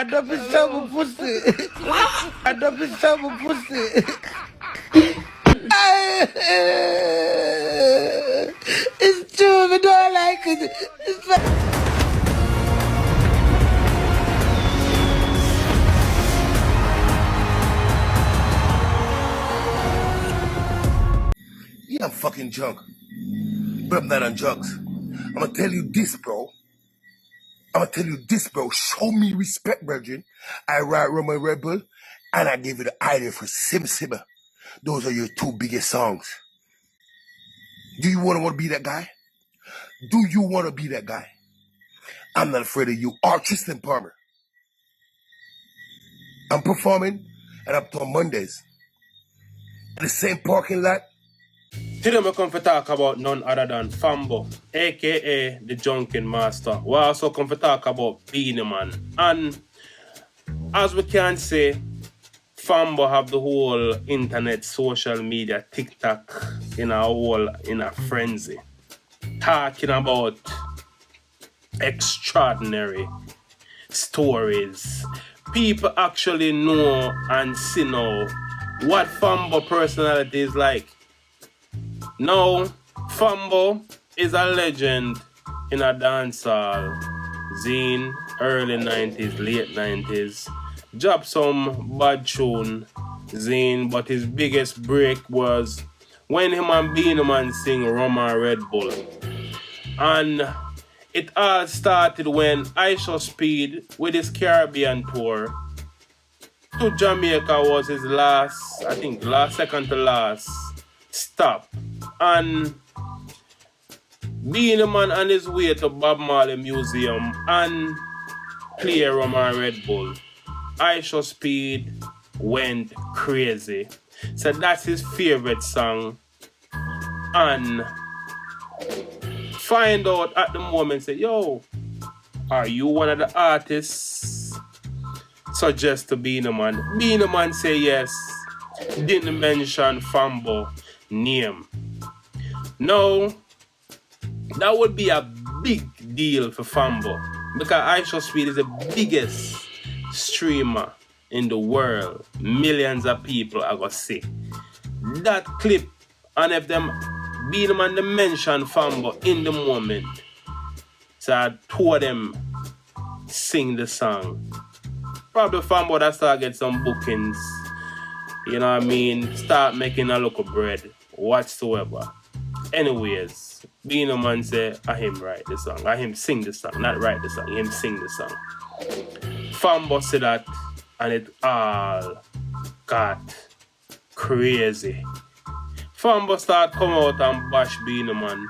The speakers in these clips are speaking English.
I don't be some pussy. I don't be some pussy. It's true, but don't like it. Yeah, I'm fucking drunk. But I'm not on drugs. I'm gonna tell you this, bro. Show me respect, virgin. I write Roman Rebel, and I give you the idea for Sim Simba. Those are your two biggest songs. Do you want to be that guy? Do you want to be that guy? I'm not afraid of you or Tristan Palmer. I'm performing and up to Mondays. In the same parking lot. Today we come to talk about none other than Fambo, aka the Junkin Master. We also come to talk about Beenie Man. And as we can say, Fambo have the whole internet, social media, TikTok in a frenzy. Talking about extraordinary stories. People actually know and see now what Fambo personality is like. Now, Fambo is a legend in a dancehall scene, early 90s, late 90s. Dropped some bad tune scene, but his biggest break was when him and Beenie Man sing Roma Red Bull. And it all started when Aisha Speed, with his Caribbean tour to Jamaica, was his second to last stop. And Beenie Man on his way to Bob Marley Museum and play Roma Red Bull, Aisha Speed went crazy. So that's his favorite song. And find out at the moment, say, yo, are you one of the artists? Suggest to Beenie Man. Beenie Man say yes. Didn't mention Fambo name. Now, that would be a big deal for Fambo, because Aisha Speed is the biggest streamer in the world. Millions of people are gonna see that clip, and if them Beenie Man they mention Fambo in the moment, so two of them sing the song. Probably Fambo that start get some bookings, you know what I mean, start making a local bread whatsoever. Anyways, Beenie Man say, I him write the song, I him sing the song, not write the song, him sing the song. Fambo said that, and it all got crazy. Fambo start come out and bash Beenie Man,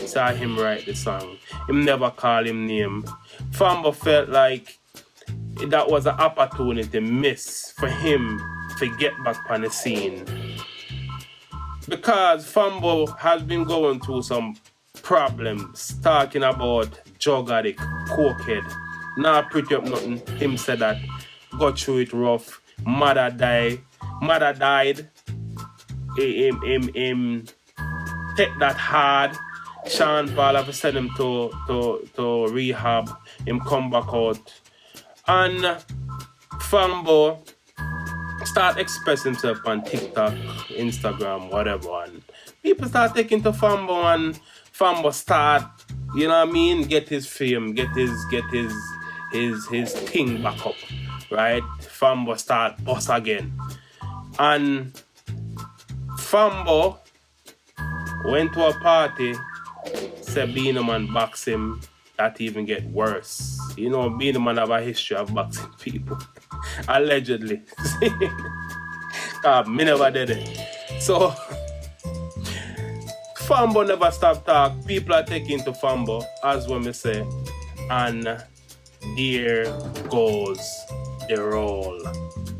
saw him write the song. Him never call him name. Fambo felt like that was an opportunity miss for him to get back on the scene. Because Fambo has been going through some problems, talking about drug addict, cokehead. Not pretty up nothing. Him said that, got through it rough. Mother died. Him take that hard. Sean Paul have sent him to rehab. Him come back out. And Fambo start expressing himself on TikTok, Instagram, whatever, and people start taking to Fambo, and Fambo start, you know what I mean, get his fame, get his thing back up, right? Fambo start boss again, and Fambo went to a party, said Beenie Man box him. That even get worse. You know, Beenie Man have a history of boxing people. Allegedly. Me never did it. So, Fambo never stop talk. People are taking to Fambo, as when me say. And there goes the roll.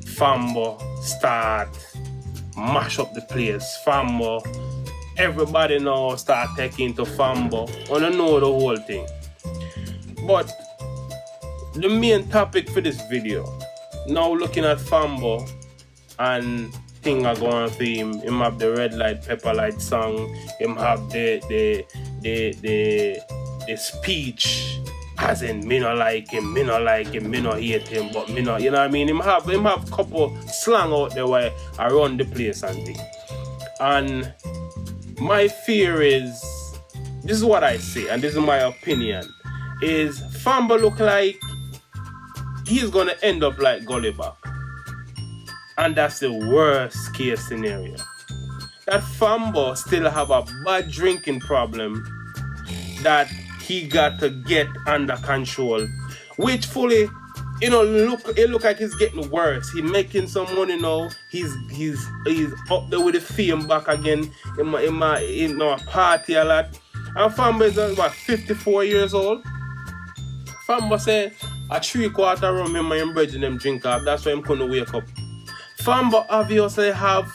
Fambo start mash up the place. Fambo, everybody now start taking to Fambo. Wanna know the whole thing. But the main topic for this video, now looking at Fambo and thing are going for him. Him have the red light, pepper light song. Him have the speech as in me not like him, me not hate him, but me not, you know what I mean? Him have couple slang out there where I run the place and thing. And my fear is, this is what I say, and this is my opinion, is Fambo look like he's gonna end up like Gulliver. And that's the worst case scenario. That Fambo still have a bad drinking problem that he got to get under control, which fully, it look like he's getting worse. He's making some money now. He's up there with the fame back again in a party a lot. And Fambo is about 54 years old. Fambo say a 3/4 rum him and brethren them drink up. That's why him couldn't wake up. Fambo obviously have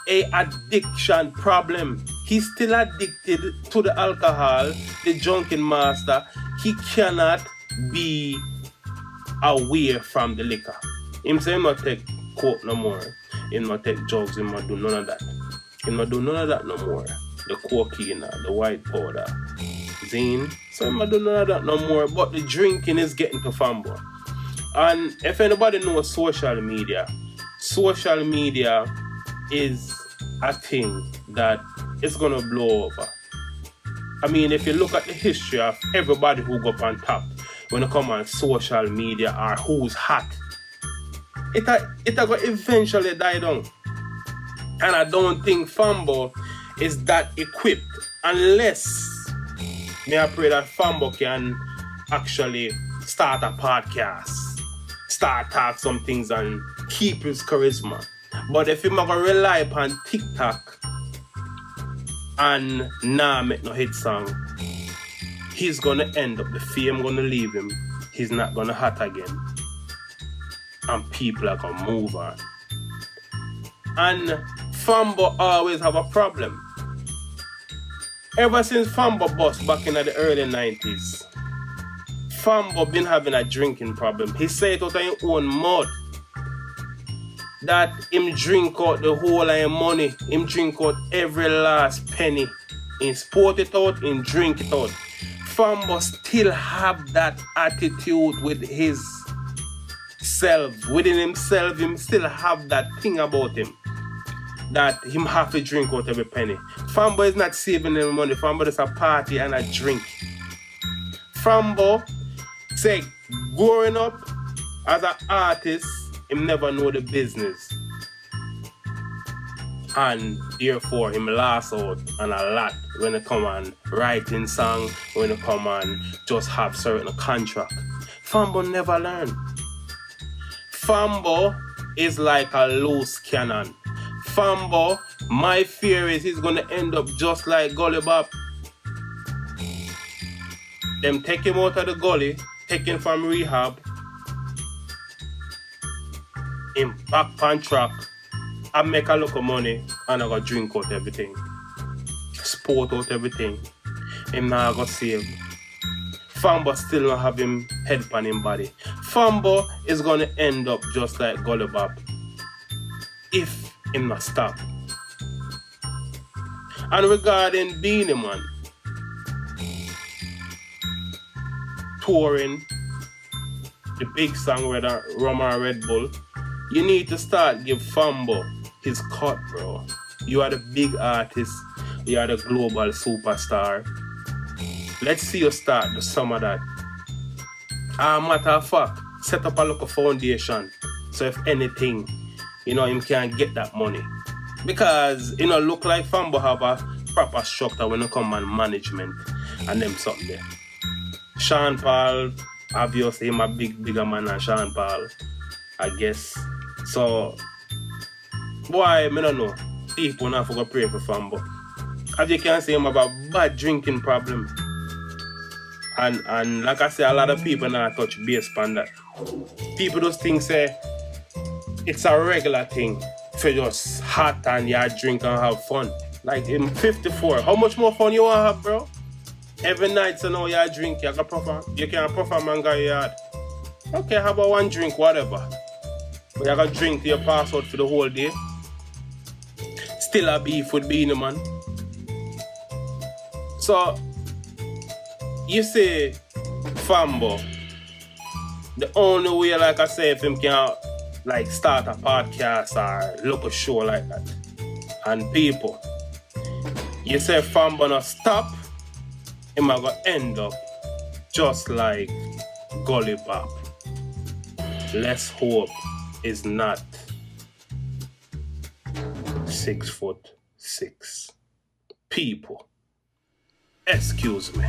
a addiction problem. He's still addicted to the alcohol, the drunken master. He cannot be away from the liquor. Him say him not take coke no more. Him not take drugs. Him not do none of that. Him not do none of that no more. The cocaine, the white powder, zine. So him not do none of that no more. But the drinking is getting to Fambo. And if anybody knows social media is a thing that it's gonna blow over. I mean, if you look at the history of everybody who go up on top when it come on social media or who's hot, it go eventually die down. And I don't think Fambo is that equipped, unless may I pray that Fambo can actually start a podcast, start talk some things and keep his charisma. But if him gonna rely upon TikTok and make no hit song, he's gonna end up, the fame gonna leave him, he's not gonna hot again, and people are gonna move on. And Fambo always have a problem. Ever since Fambo bust back in the early 90s, Fambo been having a drinking problem. He said it out of his own mouth that him drink out the whole of his money. Him drink out every last penny. Him sport it out, him drink it out. Fambo still have that attitude with his self. Within himself, him still have that thing about him, that him have to drink out every penny. Fambo is not saving any money. Fambo is a party and a drink. Fambo say growing up as an artist, him never know the business. And therefore him lost out on a lot when it come on writing song, when it come on just have certain contract. Fambo never learn. Fambo is like a loose cannon. Fambo, my fear is he's gonna end up just like Gully Bop. Them take him out of the gully, take him from rehab, him back on track, I make a lot of money and I go drink out everything. Sport out everything. Him now go save. Fambo still not have him head on him body. Fambo is gonna end up just like Gully Bop if him not stop. And regarding Beenie Man touring the big song with Roma Red Bull, you need to start give Fambo his cut, bro. You are the big artist. You are the global superstar. Let's see you start do some of that. Matter of fact, set up a local foundation. So if anything, him can get that money. Because, look like Fambo have a proper structure when it come on management and them something there. Sean Paul, obviously him a bigger man than Sean Paul, I guess. So, boy, I don't know. People not for pray for Fambo. As you can see, him have a bad drinking problem. And like I say, a lot of people now touch base on that. People just think say it's a regular thing for just hot and you drink and have fun. Like in 54, how much more fun you want to have, bro? Every night, so now you drink, you can perform. You can perform and go yard. Okay, how about one drink, whatever. But you can drink till you pass out for the whole day. Still a beef with Beenie Man. So, you say Fambo, the only way, like I say, if him can like start a podcast or look a show like that. And people, you say Fambo not stop, him a go end up just like Gully Bop. Let's hope is not 6'6". People, excuse me.